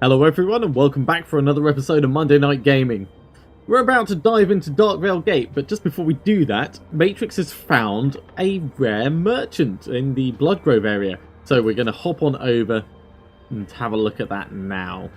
Hello everyone and welcome back for another episode of Monday Night Gaming. We're about to dive into Darkvale Gate, but just before we do that, Matrix has found a rare merchant in the Bloodgrove area. So we're going to hop on over and have a look at that now.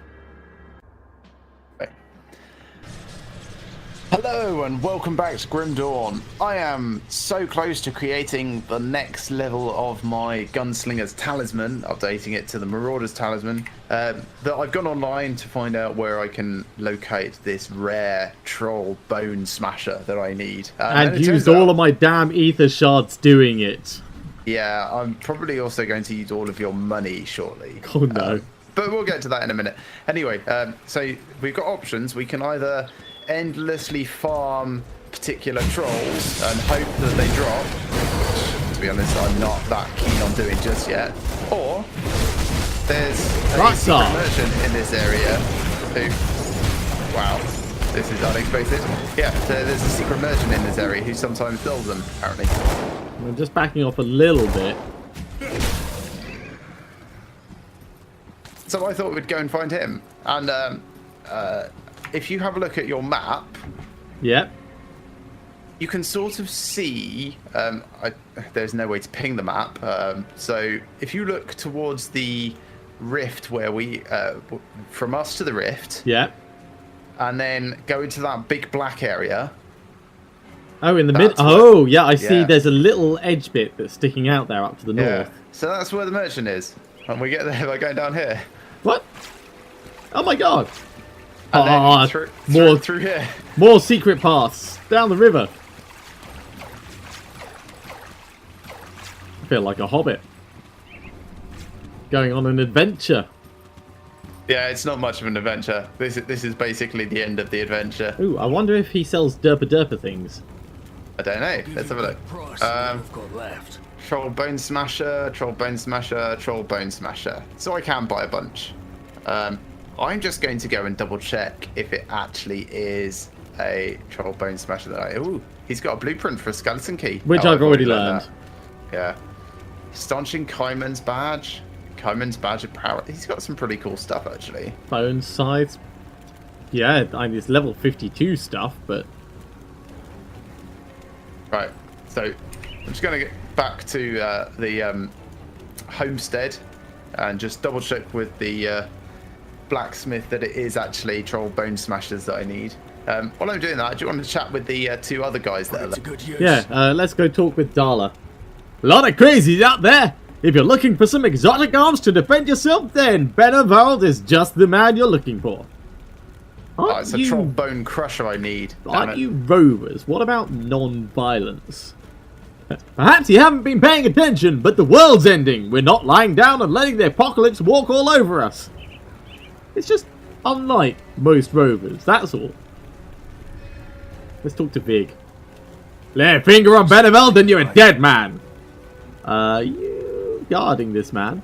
Hello and welcome back to Grim Dawn. I am so close to creating the next level of my Gunslinger's Talisman, updating it to the Marauder's Talisman, that I've gone online to find out where I can locate this rare troll bone smasher that I need. And used all of my damn ether shards doing it. Yeah, I'm probably also going to use all of your money shortly. Oh no. But we'll get to that in a minute. Anyway, so we've got options. We can either endlessly farm particular trolls and hope that they drop, which, to be honest, I'm not that keen on doing just yet. Or there's a secret merchant in this area who, wow, this is unexpected. Yeah, so there's a secret merchant in this area who sometimes builds them, apparently. I'm just backing off a little bit. So I thought we'd go and find him. And if you have a look at your map, yep, you can sort of see, there's no way to ping the map, so if you look towards the rift where we, from us to the rift, yep, and then go into that big black area. Oh, in the mid. Oh, yeah, I see. There's a little edge bit that's sticking out there up to the north. So that's where the merchant is, and we get there by going down here. What? Oh my god! And then through here. More secret paths down the river. I feel like a hobbit going on an adventure. Yeah, it's not much of an adventure. This is basically the end of the adventure. Ooh, I wonder if he sells derpa things. I don't know. Let's have a look. Troll bone smasher, troll bone smasher, troll bone smasher. So I can buy a bunch. I'm just going to go and double check if it actually is a troll bone smasher that ooh, he's got a blueprint for a skeleton key. Which I've already learned. Yeah. Staunching Kaiman's badge. Kaiman's badge of power. He's got some pretty cool stuff, actually. Bone size. Yeah, I mean, it's level 52 stuff, but... Right. So, I'm just going to get back to the Homestead and just double check with the... blacksmith that it is actually troll bone smashers that I need. While I'm doing that, do you want to chat with the two other guys that are there? Yeah, let's go talk with Darla. A lot of crazies out there! If you're looking for some exotic arms to defend yourself, then Benevold is just the man you're looking for. It's a troll bone crusher I need. Aren't you rovers? What about non-violence? Perhaps you haven't been paying attention, but the world's ending. We're not lying down and letting the apocalypse walk all over us. It's just unlike most rovers, that's all. Let's talk to Vig. Lay a finger on Benevold and you're a dead man. You guarding this man?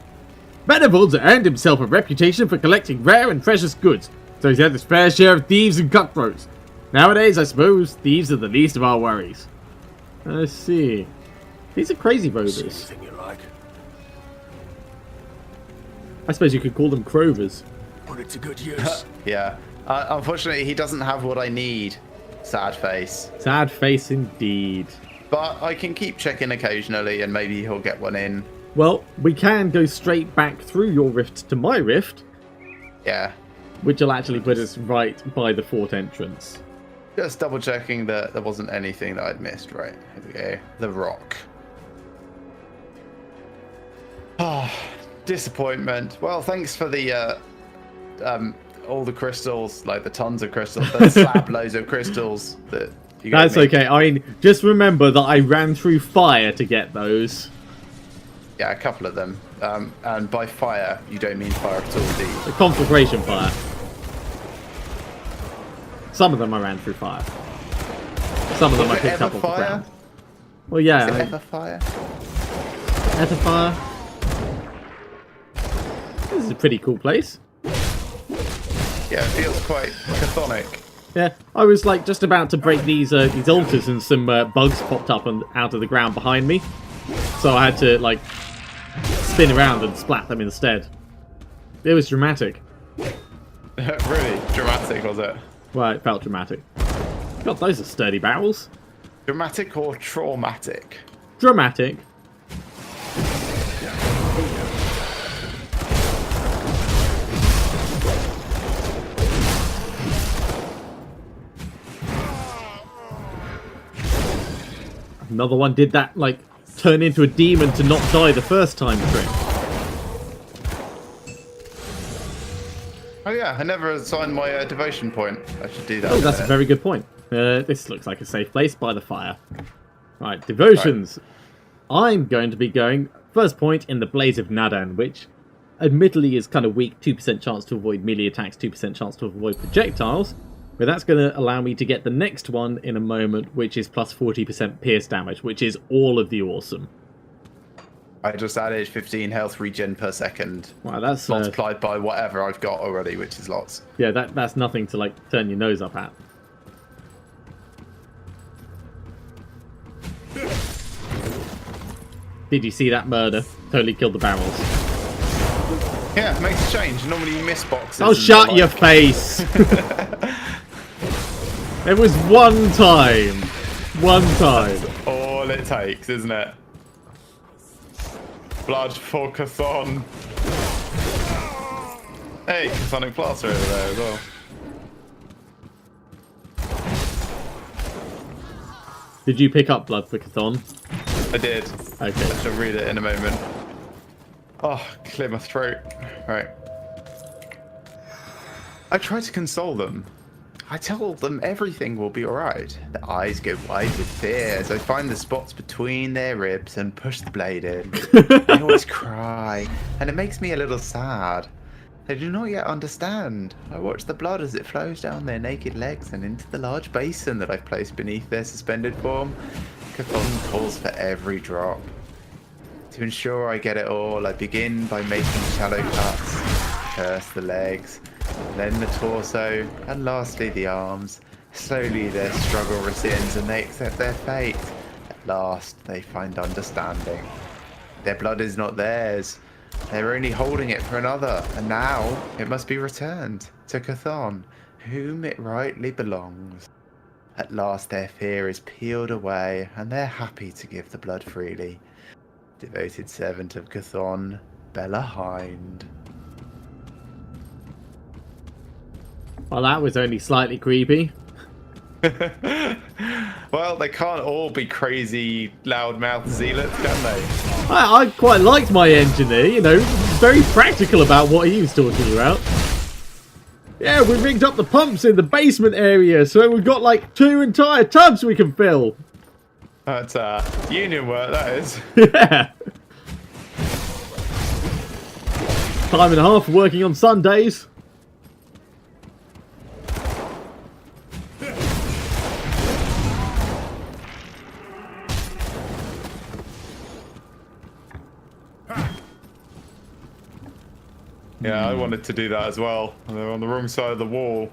Benevold's earned himself a reputation for collecting rare and precious goods, so he's had his fair share of thieves and cutthroats. Nowadays, I suppose thieves are the least of our worries. I see. These are crazy rovers. I suppose you could call them crovers. Put it to good use. Yeah. Unfortunately, he doesn't have what I need. Sad face. Sad face indeed. But I can keep checking occasionally and maybe he'll get one in. Well, we can go straight back through your rift to my rift. Yeah. Which will actually put us right by the fort entrance. Just double checking that there wasn't anything that I'd missed. Right. Here we go. The rock. Ah, disappointment. Well, thanks for the... all the crystals, like the tons of crystals, the slab loads of crystals that you got. That's okay. I mean, just remember that I ran through fire to get those. Yeah, a couple of them. And by fire, you don't mean fire at all, do you? The conflagration fire. Some of them I ran through fire. Some of them I picked up off the ground. Well, yeah. Is it ever fire? Ever fire. This is a pretty cool place. Yeah, it feels quite chthonic. Yeah, I was like just about to break these altars and some bugs popped up and out of the ground behind me. So so I had to, like, spin around and splat them instead. It was dramatic. Really dramatic, was it? Well, it felt dramatic. God, those are sturdy barrels. Dramatic or traumatic? Dramatic. Another one did that, like, turn into a demon to not die the first time trick. Oh yeah, I never assigned my devotion point. I should do that. Oh, that's a very good point. This looks like a safe place by the fire. Right, devotions. Right. I'm going to be going first point in the Blaze of Nadan, which admittedly is kind of weak. 2% chance to avoid melee attacks, 2% chance to avoid projectiles. But that's going to allow me to get the next one in a moment, which is plus 40% pierce damage, which is all of the awesome. I just added 15 health regen per second. Wow, that's multiplied by whatever I've got already, which is lots. Yeah, that's nothing to, like, turn your nose up at. Did you see that murder? Totally killed the barrels. Yeah, it makes a change. Normally you miss boxes. Oh, shut your face! It was one time. One time. That's all it takes, isn't it? Blood for Chthon. Hey, Chthonic Plaster over there as well. Did you pick up Blood for Chthon? I did. Okay. I shall read it in a moment. Oh, clear my throat. Right. I try to console them. I tell them everything will be alright. Their eyes go wide with fear as I find the spots between their ribs and push the blade in. They always cry, and it makes me a little sad. They do not yet understand. I watch the blood as it flows down their naked legs and into the large basin that I've placed beneath their suspended form. Chthon calls for every drop. To ensure I get it all, I begin by making shallow cuts, curse the legs, then the torso, and lastly the arms. Slowly their struggle rescinds and they accept their fate. At last they find understanding. Their blood is not theirs. They're only holding it for another, and now it must be returned to Chthon, whom it rightly belongs. At last their fear is peeled away, and they're happy to give the blood freely. Devoted servant of Chthon, Bella Hind. Well, that was only slightly creepy. Well, they can't all be crazy, loudmouth zealots, can they? I quite liked my engineer, you know, very practical about what he was talking about. Yeah, we rigged up the pumps in the basement area, so we've got like 2 entire tubs we can fill. That's union work, that is. Yeah. Time and a half working on Sundays. Yeah, I wanted to do that as well. They're on the wrong side of the wall.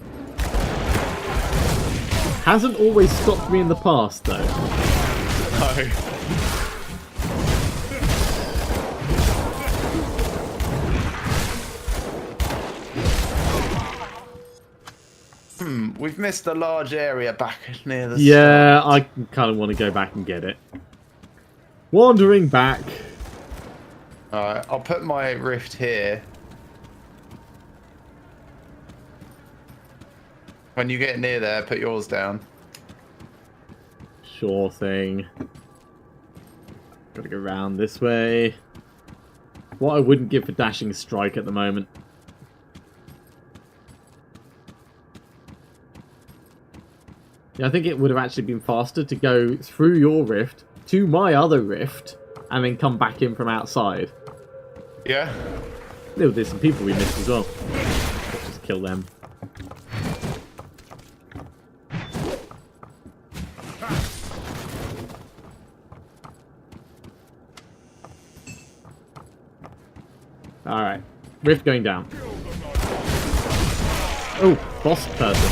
Hasn't always stopped me in the past, though. No. We've missed a large area back near the Yeah, start. I kind of want to go back and get it. Wandering back. Alright, I'll put my rift here. When you get near there, put yours down. Sure thing. Gotta go round this way. What I wouldn't give for dashing strike at the moment. Yeah, I think it would have actually been faster to go through your rift to my other rift and then come back in from outside. Yeah? There's some people we missed as well. Let's just kill them. Alright. Rift going down. Oh, boss person.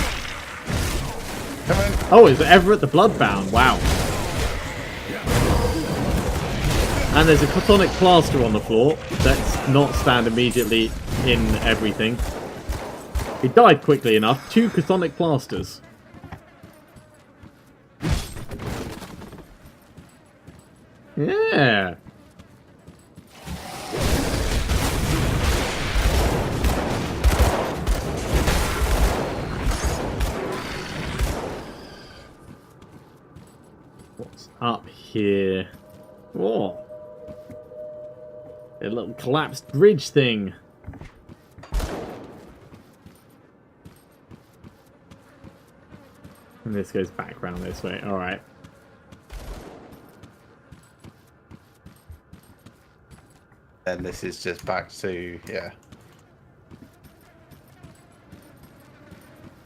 Come in. Oh, is Everett the Bloodbound? Wow. And there's a Chthonic plaster on the floor. Let's not stand immediately in everything. He died quickly enough. 2 Chthonic plasters. Yeah. What's up here? Oh. A little collapsed bridge thing. And this goes back around this way. Alright. And this is just back to, yeah.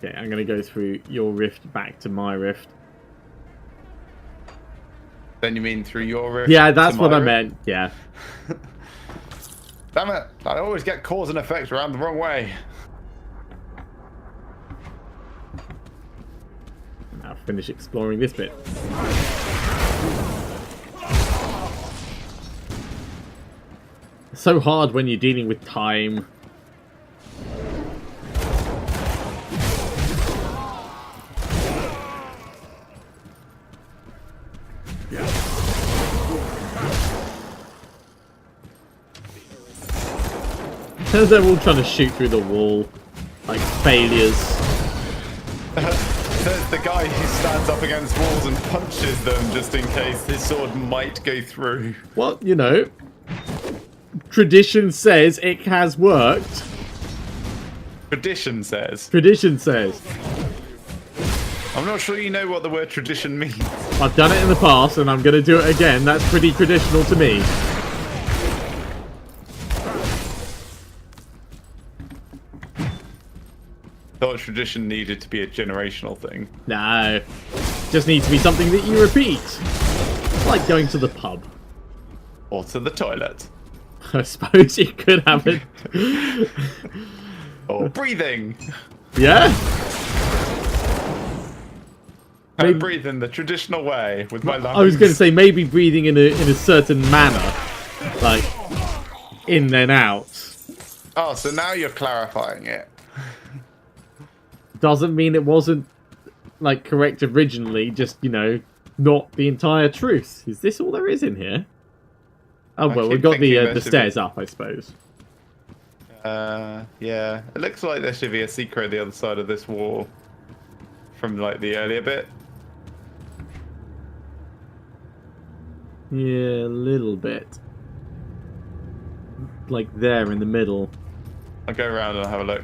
Okay, I'm going to go through your rift back to my rift. Then you mean through your rift? Yeah, that's what I rift? meant. Yeah. Damn it! I always get cause and effect around the wrong way. Now finish exploring this bit. It's so hard when you're dealing with time. They're all trying to shoot through the wall, like failures. There's the guy who stands up against walls and punches them just in case his sword might go through. Well, you know, tradition says it has worked. Tradition says. Tradition says. I'm not sure you know what the word tradition means. I've done it in the past and I'm going to do it again. That's pretty traditional to me. Thought tradition needed to be a generational thing. No. Just needs to be something that you repeat. Like going to the pub. Or to the toilet. I suppose you could have it. Or breathing. Yeah? I breathe in the traditional way with my lungs. I was going to say maybe breathing in a certain manner. Like, in then out. Oh, so now you're clarifying it. Doesn't mean it wasn't, like, correct originally, just, you know, not the entire truth. Is this all there is in here? Oh, well, we've got the stairs up, I suppose. Yeah. It looks like there should be a secret at the other side of this wall. From, like, the earlier bit. Yeah, a little bit. Like there in the middle. I'll go around and have a look.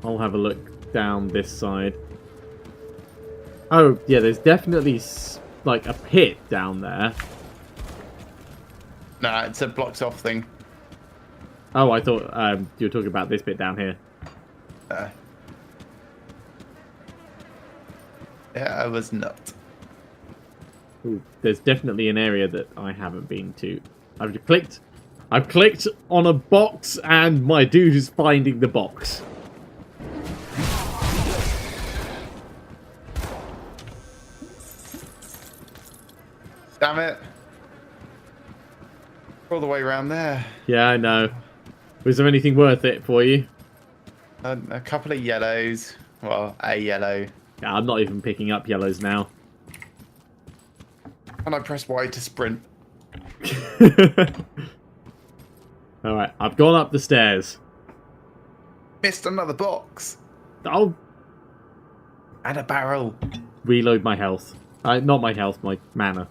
I'll have a look down this side. Oh, yeah, there's definitely, like, a pit down there. Nah, it's a blocks off thing. Oh, I thought you were talking about this bit down here. Yeah, I was not. Ooh, there's definitely an area that I haven't been to. I've clicked on a box, and my dude is finding the box. Damn it. All the way around there. Yeah, I know. Was there anything worth it for you? A couple of yellows. Well, a yellow. Yeah, I'm not even picking up yellows now. And I press Y to sprint. Alright, I've gone up the stairs. Missed another box. I'll And a barrel. reload my health. Not my health, my mana.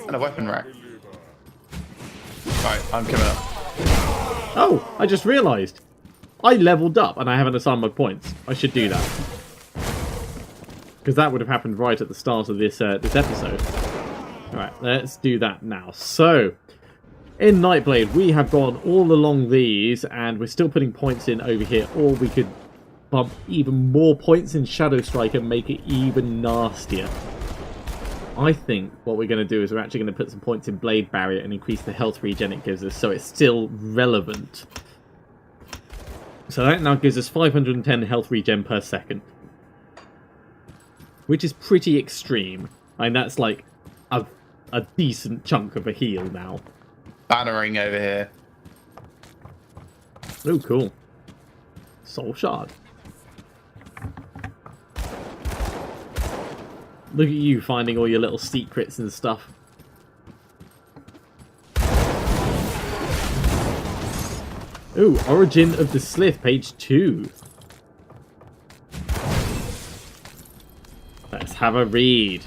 And a weapon rack. Right, I'm coming up. Oh, I just realised. I leveled up and I haven't assigned my points. I should do that. Because that would have happened right at the start of this this episode. Alright, let's do that now. So, in Nightblade, we have gone all along these, and we're still putting points in over here, or we could bump even more points in Shadow Strike and make it even nastier. I think what we're going to do is we're actually going to put some points in Blade Barrier and increase the health regen it gives us, so it's still relevant. So that now gives us 510 health regen per second. which is pretty extreme. And that's like a decent chunk of a heal now. Bannering over here. Oh, cool. Soul shard. Look at you finding all your little secrets and stuff. Ooh, Origin of the Slith, page 2. Let's have a read.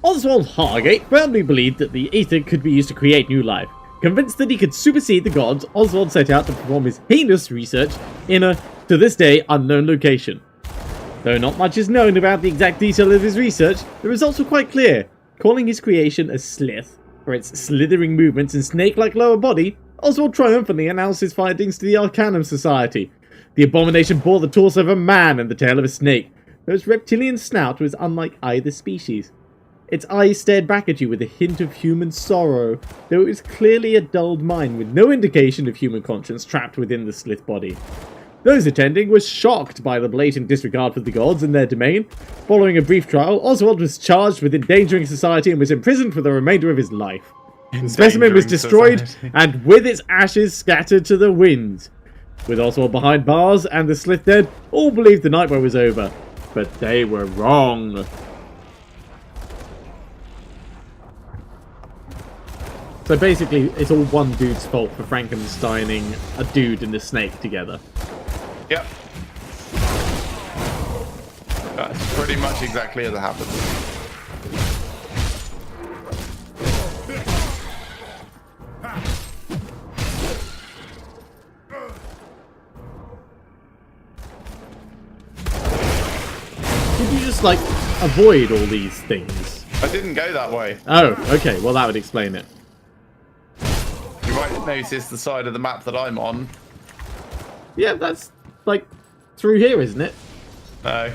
Oswald Hargate firmly believed that the ether could be used to create new life. Convinced that he could supersede the gods, Oswald set out to perform his heinous research in a, to this day, unknown location. Though not much is known about the exact detail of his research, the results were quite clear. Calling his creation a slith, for its slithering movements and snake-like lower body, Oswald triumphantly announced his findings to the Arcanum Society. The abomination bore the torso of a man and the tail of a snake, though its reptilian snout was unlike either species. Its eyes stared back at you with a hint of human sorrow, though it was clearly a dulled mind with no indication of human conscience trapped within the slith body. Those attending were shocked by the blatant disregard for the gods and their domain. Following a brief trial, Oswald was charged with endangering society and was imprisoned for the remainder of his life. The specimen was destroyed and with its ashes scattered to the winds. With Oswald behind bars and the slith dead, all believed the nightmare was over. But they were wrong. So basically, it's all one dude's fault for Frankensteining a dude and a snake together. Yep. That's pretty much exactly as it happened. Did you just, like, avoid all these things? I didn't go that way. Oh, okay. Well, that would explain it. You might notice the side of the map that I'm on. Yeah, that's, like, through here, isn't it? No.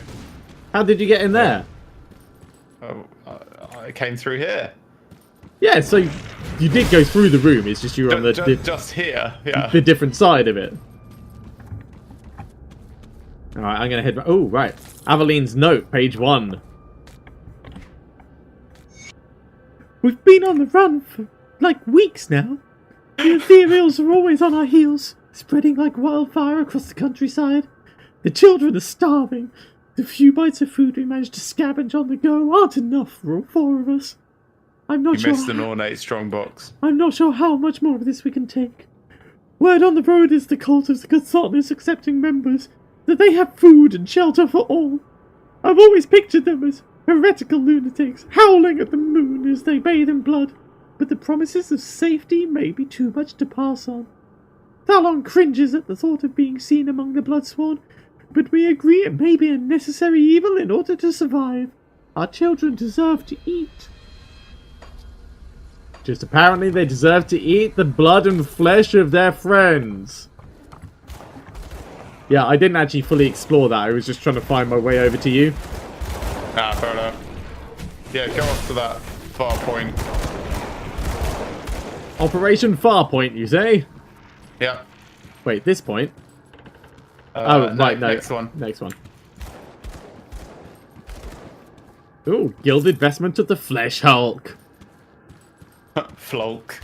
How did you get in there? Oh, I came through here. Yeah, so you did go through the room. It's just you were on the just here. Yeah. the different side of it. All right, I'm gonna head. Oh, right. Aveline's note, page 1. We've been on the run for like weeks now. The ethereals are always on our heels, spreading like wildfire across the countryside. The children are starving. The few bites of food we managed to scavenge on the go aren't enough for all 4 of us. I'm not sure. You missed an ornate strongbox. I'm not sure how much more of this we can take. Word on the road is the cult of the Catharton is accepting members, that they have food and shelter for all. I've always pictured them as heretical lunatics, howling at the moon as they bathe in blood, but the promises of safety may be too much to pass on. Thalon cringes at the thought of being seen among the Bloodsworn, but we agree it may be a necessary evil in order to survive. Our children deserve to eat. Just apparently they deserve to eat the blood and flesh of their friends. Yeah, I didn't actually fully explore that. I was just trying to find my way over to you. Ah, fair enough. Yeah, go off to that far point. Operation Farpoint, you say? Yeah. Wait, this point? Oh, right, no. Next one. Next one. Ooh, gilded vestment of the Flesh Hulk. Flolk.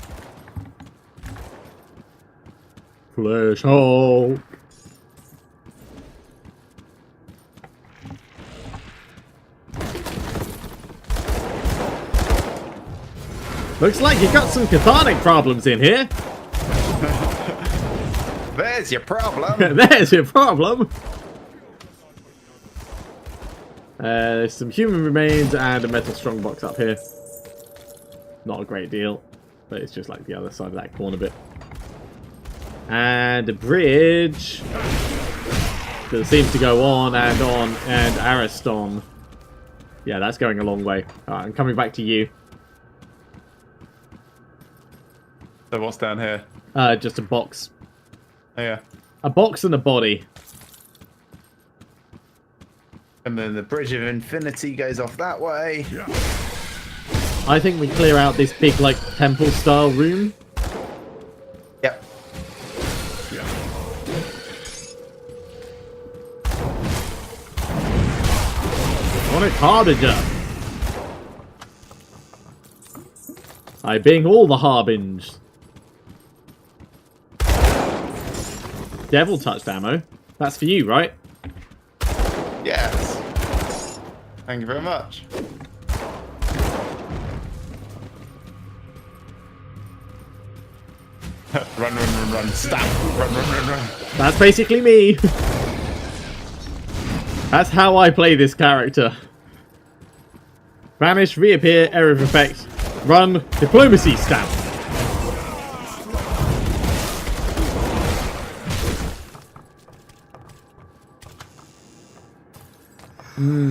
Flesh Hulk. Looks like you got some cathartic problems in here. There's your problem. There's your problem. There's some human remains and a metal strongbox up here. Not a great deal, but it's just like the other side of that corner bit. And a bridge that seems to go on, and Ariston. Yeah, that's going a long way. Alright, I'm coming back to you. So what's down here? Just a box. Oh, yeah. A box and a body. And then the Bridge of Infinity goes off that way. Yeah. I think we clear out this big, like, temple-style room. Yep. Yeah. Want it harbinger. I bing all the harbings. Devil touched ammo. That's for you, right? Yes. Thank you very much. Run. Stab. Run. That's basically me. That's how I play this character. Vanish, reappear, area of effect. Run, diplomacy, stab.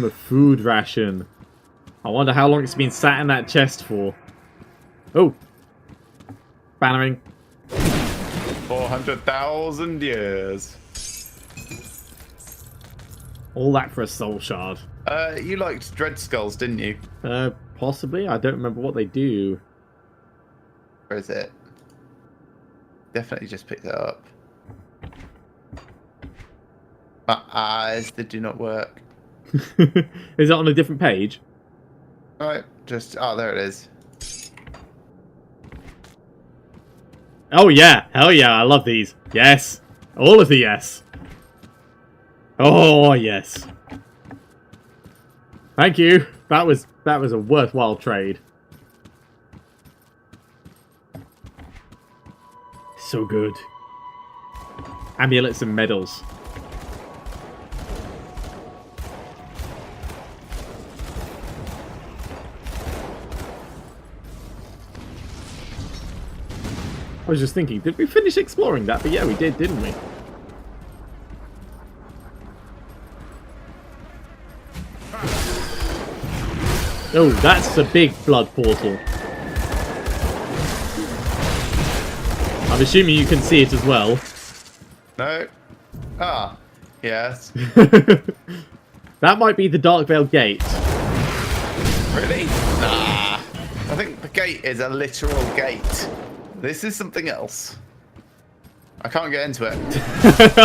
A food ration. I wonder how long it's been sat in that chest for. Oh. Bannering. 400,000 years. All that for a soul shard. You liked Dread Skulls, didn't you? Possibly. I don't remember what they do. Where is it? Definitely just picked it up. My eyes, they do not work. Is it on a different page? Alright, just... Oh, there it is. Oh yeah, hell yeah, I love these. Yes. All of the yes. Oh yes. Thank you. That was a worthwhile trade. So good. Amulets and medals. I was just thinking, did we finish exploring that? But yeah, we did, didn't we? Oh, that's a big blood portal. I'm assuming you can see it as well. No. Ah, yes. That might be the Darkvale Gate. Really? Nah. I think the gate is a literal gate. This is something else. I can't get into it.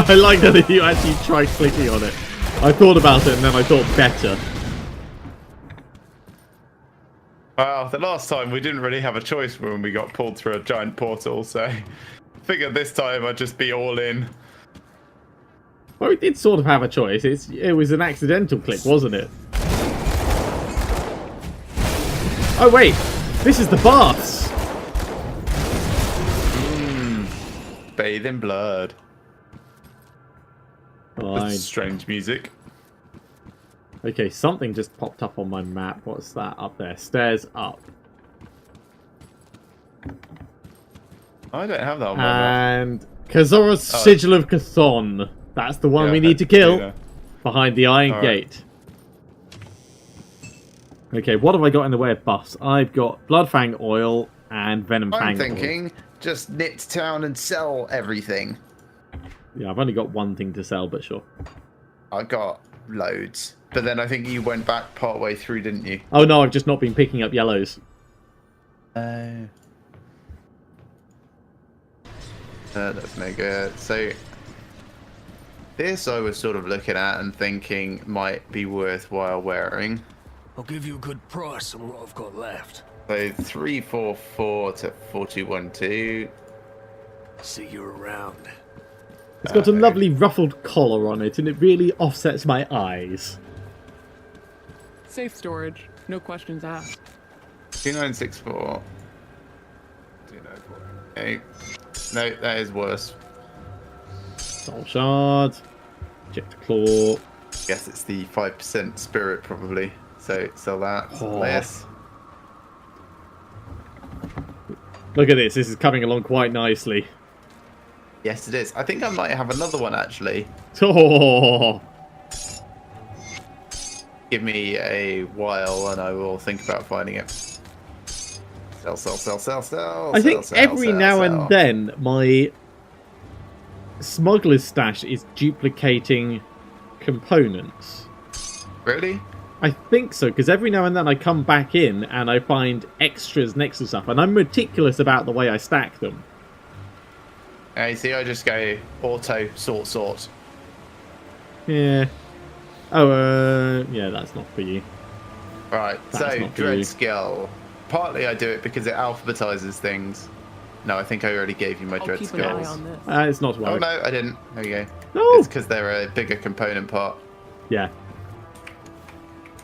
I like that you actually tried clicking on it. I thought about it and then I thought better. Well, the last time we didn't really have a choice when we got pulled through a giant portal, so I figured this time I'd just be all in. Well, we did sort of have a choice. It was an accidental click, wasn't it? Oh wait, this is the baths. Bathe in blood. Fine. That's strange music. Okay, something just popped up on my map. What's that up there? Stairs up. I don't have that on my map. And Kazora's Sigil of Chthon. That's the one we need to kill. Behind the Iron Gate. Okay, what have I got in the way of buffs? I've got Bloodfang Oil and Venom Fang I'm thinking just nip to town and sell everything. Yeah, I've only got one thing to sell, but sure. I got loads. But then I think you went back part way through, didn't you? Oh no, I've just not been picking up yellows. That's no good. So this I was sort of looking at and thinking might be worthwhile wearing. I'll give you a good price on what I've got left. So 344 to 4212. See you around. It's got a lovely ruffled collar on it, and it really offsets my eyes. Safe storage, no questions asked. 2964. 2948. No, that is worse. Soul Shard. Ejector Claw. Guess it's the 5% spirit probably. So sell that. Oh. Less. Look at this. This is coming along quite nicely. Yes, it is. I think I might have another one actually. Oh. Give me a while and I will think about finding it. Sell. I think every now and then my smuggler's stash is duplicating components. Really? I think so, because every now and then I come back in and I find extras next to stuff, and I'm meticulous about the way I stack them. You see, I just go auto sort. Yeah. Oh, yeah, that's not for you. Right, That's so not for dread you. skill. Partly I do it because it alphabetizes things. No, I think I already gave you my I'll dread keep an eye skills. on this. It's not to Oh worry. no, I didn't. There you go. No! It's because they're a bigger component part. Yeah.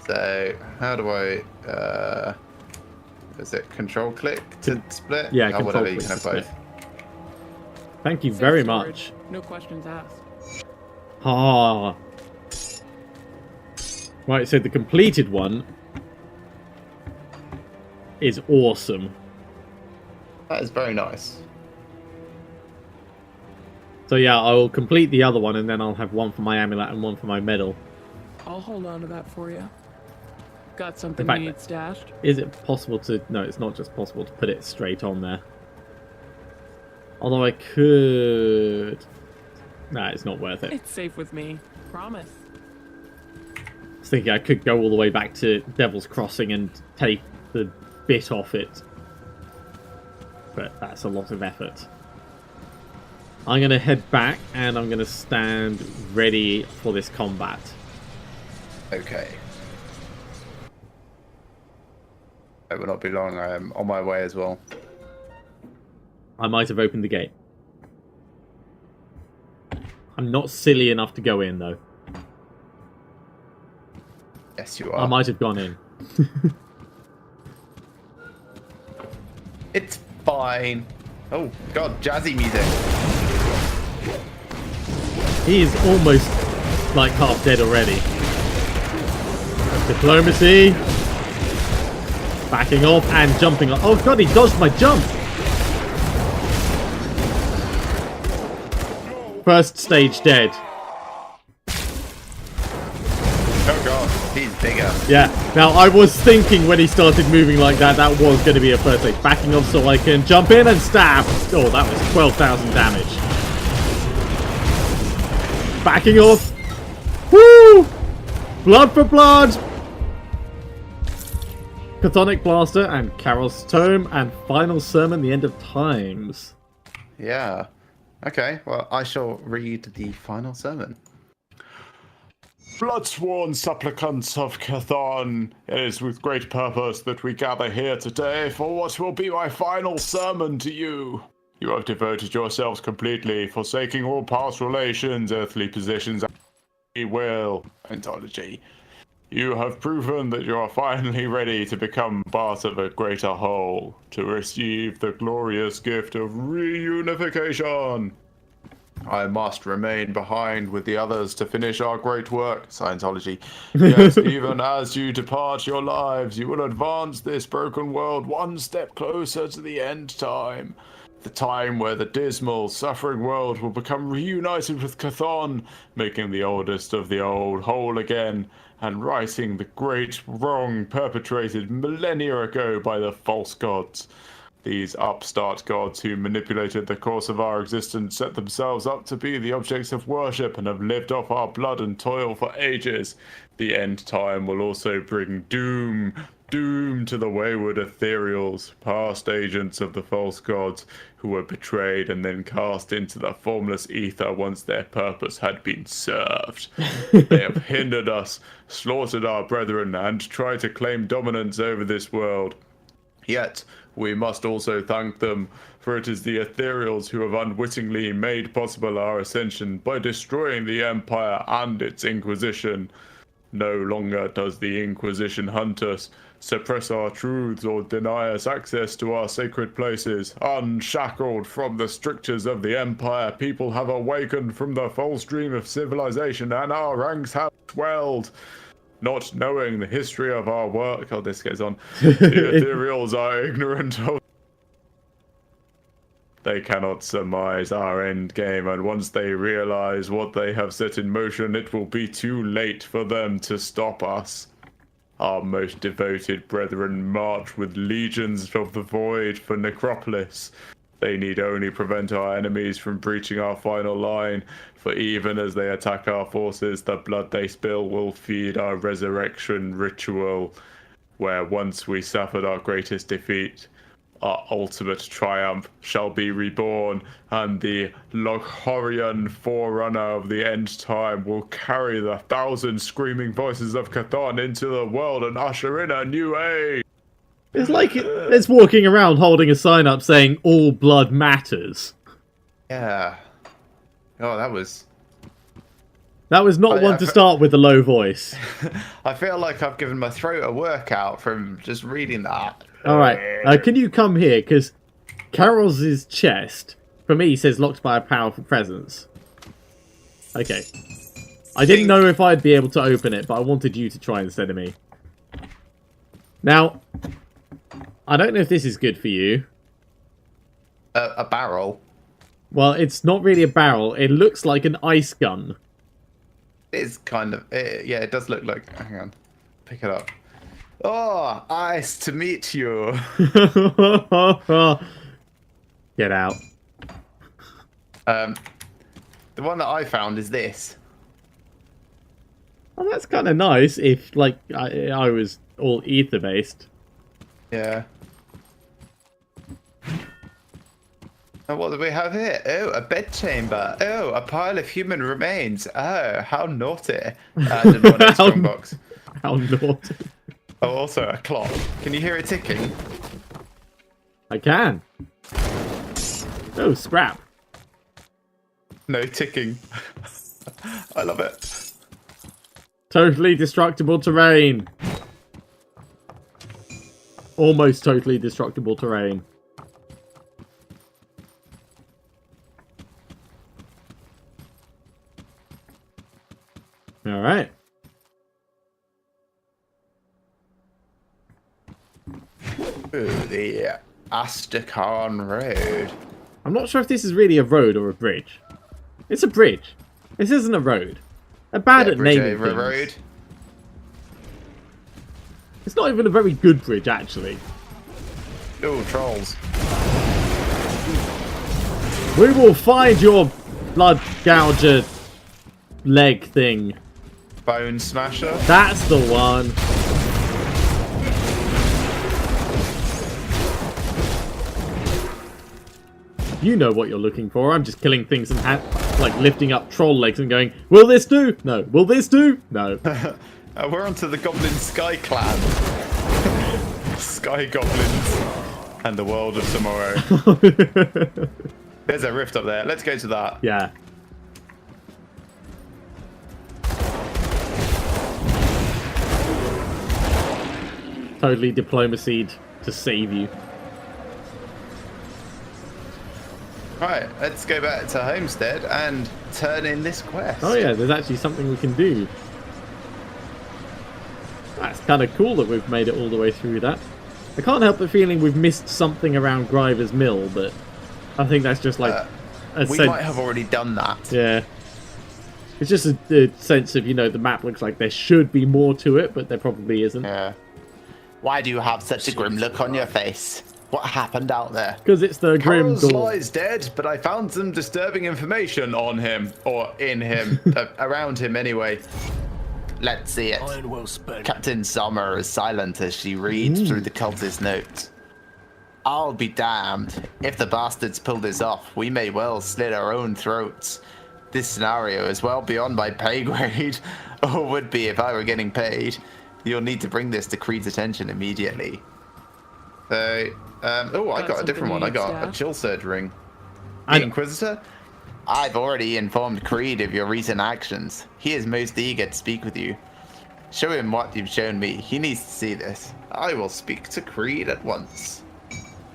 So how do I? Is it control click to split? Yeah, oh, control whatever. You click can to have both. split. Thank you Safe very storage, much. No questions asked. Ah. Right, so the completed one is awesome. That is very nice. So yeah, I will complete the other one, and then I'll have one for my amulet and one for my medal. I'll hold on to that for you. Got something In fact, you need stashed? Is it possible to... No, it's not just possible to put it straight on there. Although I could... Nah, it's not worth it. It's safe with me. Promise. I was thinking I could go all the way back to Devil's Crossing and take the bit off it. But that's a lot of effort. I'm going to head back, and I'm going to stand ready for this combat. Okay. It will not be long. I am on my way as well. I might have opened the gate. I'm not silly enough to go in, though. Yes, you are. I might have gone in. It's fine. Oh god, jazzy music. He is almost, like, half dead already. Diplomacy. Backing off and jumping off. Oh god, he dodged my jump! First stage dead. Oh god, he's bigger. Yeah. Now, I was thinking when he started moving like that, that was going to be a first stage. Backing off so I can jump in and stab. Oh, that was 12,000 damage. Backing off. Woo! Blood for blood! Chthonic Blaster and Carol's Tome and Final Sermon, The End of Times. Yeah. Okay, well, I shall read the final sermon. Bloodsworn supplicants of Chthon, it is with great purpose that we gather here today for what will be my final sermon to you. You have devoted yourselves completely, forsaking all past relations, earthly positions, and free will, ontology. You have proven that you are finally ready to become part of a greater whole, to receive the glorious gift of reunification. I must remain behind with the others to finish our great work, Scientology. Yet, even as you depart your lives, you will advance this broken world one step closer to the end time. The time where the dismal, suffering world will become reunited with Chthon, making the oldest of the old whole again, and righting the great wrong perpetrated millennia ago by the false gods. These upstart gods who manipulated the course of our existence set themselves up to be the objects of worship and have lived off our blood and toil for ages. The end time will also bring doom to the wayward ethereals, past agents of the false gods, who were betrayed and then cast into the formless ether once their purpose had been served. They have hindered us, slaughtered our brethren, and tried to claim dominance over this world. Yet, we must also thank them, for it is the ethereals who have unwittingly made possible our ascension by destroying the Empire and its Inquisition. No longer does the Inquisition hunt us, suppress our truths, or deny us access to our sacred places. Unshackled from the strictures of the Empire, people have awakened from the false dream of civilization, and our ranks have swelled. Not knowing the history of our work, oh, this goes on. The ethereals are ignorant of. They cannot surmise our end game, and once they realize what they have set in motion, it will be too late for them to stop us. Our most devoted brethren march with legions of the void for Necropolis. They need only prevent our enemies from breaching our final line, for even as they attack our forces, the blood they spill will feed our resurrection ritual, where once we suffered our greatest defeat. our ultimate triumph shall be reborn, and the Loghorian forerunner of the end time will carry the 1,000 screaming voices of Chthon into the world and usher in a new age. It's like it's walking around holding a sign up saying all blood matters. Yeah. Oh, that was not one to start with a low voice. I feel like I've given my throat a workout from just reading that. Alright, can you come here? Because Carol's chest, for me, says locked by a powerful presence. Okay. I didn't know if I'd be able to open it, but I wanted you to try instead of me. Now, I don't know if this is good for you. A barrel? Well, it's not really a barrel. It looks like an ice gun. It's kind of... yeah, it does look like... Hang on. Pick it up. Oh, nice to meet you. Get out. The one that I found is this. Well, that's kind of nice if, like, I was all ether-based. Yeah. And what do we have here? Oh, a bedchamber. Oh, a pile of human remains. Oh, how naughty. And one strong box. How naughty. Oh, also a clock. Can you hear it ticking? I can. Oh, scrap. No ticking. I love it. Totally destructible terrain. Almost totally destructible terrain. Alright. The Astrakhan Road. I'm not sure if this is really a road or a bridge. It's a bridge. This isn't a road. They're bad at bridge naming over things. road. It's not even a very good bridge, actually. Oh, trolls. We will find your blood gouger leg thing. Bone smasher. That's the one. You know what you're looking for. I'm just killing things and like lifting up troll legs and going, will this do? No. Will this do? No. We're onto the Goblin Sky Clan. Sky Goblins and the world of tomorrow. There's a rift up there. Let's go to that. Yeah. Totally diplomacied to save you. Right, let's go back to Homestead and turn in this quest. Oh yeah, there's actually something we can do. That's kind of cool that we've made it all the way through that. I can't help but feeling we've missed something around Griver's Mill, but I think that's just like a we sense. might have already done that. Yeah. It's just a sense of, you know, the map looks like there should be more to it, but there probably isn't. Yeah. Why do you have such a grim look on your face? What happened out there? Because it's the Grim Carlos Dawn. lies dead, but I found some disturbing information on him, or in him, around him anyway. Let's see it. Iron well spent. Captain Sommer is silent as she reads through the cultist notes. I'll be damned. If the bastards pull this off, we may well slit our own throats. This scenario is well beyond my pay grade, or would be if I were getting paid. You'll need to bring this to Creed's attention immediately. So, oh, I got a different one. I got a chill surge ring. The Inquisitor? I've already informed Creed of your recent actions. He is most eager to speak with you. Show him what you've shown me. He needs to see this. I will speak to Creed at once.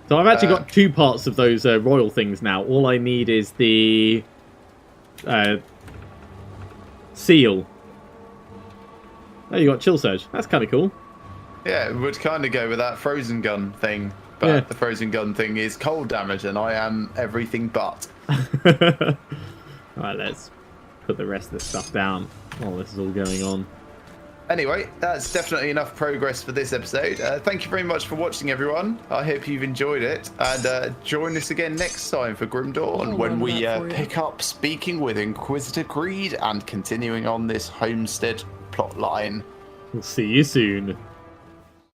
So I've actually got two parts of those royal things now. All I need is the seal. Oh, you got chill surge. That's kind of cool. Yeah, it would kind of go with that frozen gun thing. But the frozen gun thing is cold damage, and I am everything but. Alright, let's put the rest of this stuff down while this is all going on. Anyway, that's definitely enough progress for this episode. Thank you very much for watching, everyone. I hope you've enjoyed it. And join us again next time for Grim Dawn, when we pick up speaking with Inquisitor Creed and continuing on this Homestead plotline. We'll see you soon.